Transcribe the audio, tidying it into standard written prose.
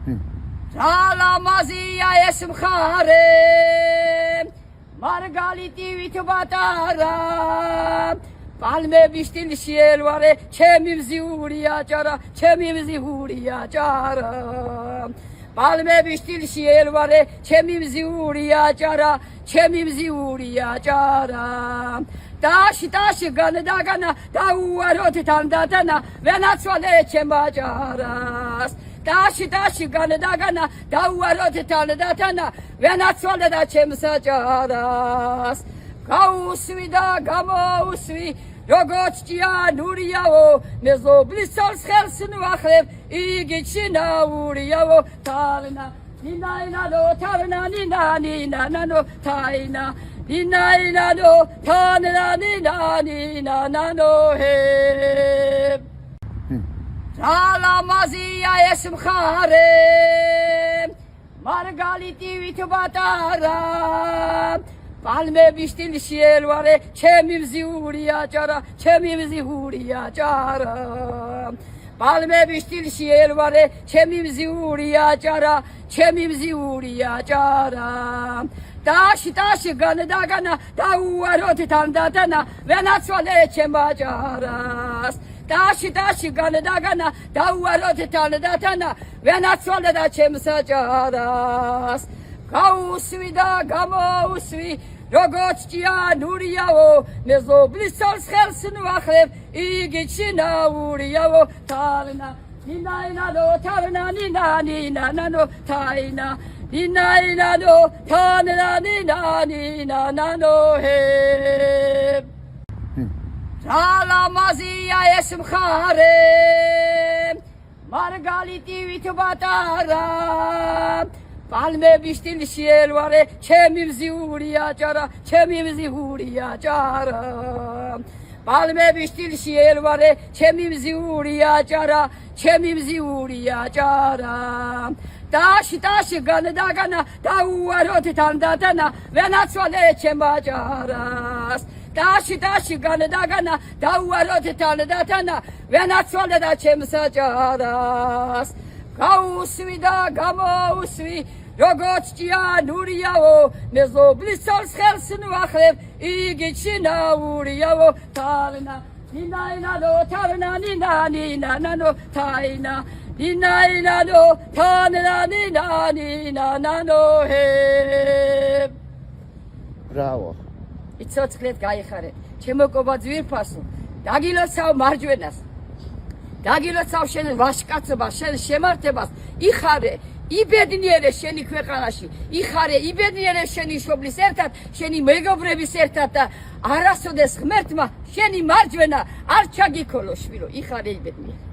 ძალამაზია ეს მხარე მარგალიტივით ბატარა პალმების სტილში ელვარე ჩემი მზიური აჭარა ჩემი მზიური აჭარა პალმების სტილში ელვარე ჩემი მზიური აჭარა ჩემი მზიური აჭარა ტაში განდაგანა დაუაროთ თანდათანა ვენაცვალე ჩემ აჭარას ტაში განდაგანა დაუაროთ თანდათანა ვენაცვალე და ჩემს აჭარას გაუსვი და გამოუსვი როგორც ჭიანურიაო მეზობლისალს ხელს ნუახლებ იგი ჩინაურიაო თარნა ნინაინადო თარნა ნინანინანანო თაინა ნინაინადო თარნა ნინანინანანო ჰე ძალამაზია ეს მხარე მარგალიტივით ბატარა პალმების სტილში ელვარე ჩემი მზიური აჭარა ჩემი მზიური აჭარა პალმების სტილში ელვარე ჩემი მზიური აჭარა ჩემი მზიური აჭარა ტაში განდაგანა დაუაროთ თანდათანა ვენაცვალე ჩემ აჭარას ტაში განდაგანა დაუაროთ თანდათანა ვენაცვალე და ჩემს აჭარას გაუსვი და გამოუსვი როგორც ჭიანურიაო მეზობლისალს ხელს ნუახლებ იგი ჩინაურიაო თარნა ნინაინადო თარნა ნინანინანანო თაინა ნინაინადო თარნა ნინანინანანო ჰე ძალამაზია ეს მხარე მარგალიტივით ბატარა პალმების სტილში ელვარე ჩემი მზიური აჭარა ჩემი მზიური აჭარა პალმების სტილში ელვარე ჩემი მზიური აჭარა ჩემი მზიური აჭარა ტაში განდაგანა დაუაროთ თანდათანა ვენაცვალე ჩემ აჭარას ტაში განდაგანა დაუაროთ თანდათანა ვენაცვალე და ჩემს აჭარას გაუსვი და გამოუსვი როგორც ჭიანურიაო მეზობლისალს ხელს ნუახლებ იგი ჩინაურიაო თარნა ნინაინადო თარნა ნინანინანანო თაინა ნინაინადო თარნა ნინანინანანო ჰე ბრავო იცოცხლეთ გაიხარეთ ჩემო კობა ძვირფასო დაგილოცავ მარჯვენას დაგილოცავ შენ ვაშკაცობას შენ შემართებას იხარე იბედნიერე შენი ქვეყანაში იხარე იბედნიერე შენი შობლის ერთად შენი მეგობრების ერთად და არასოდეს ღმერთმა შენი მარჯვენა არ ჩაგიქოლო შვილო იხარე იბედნიერე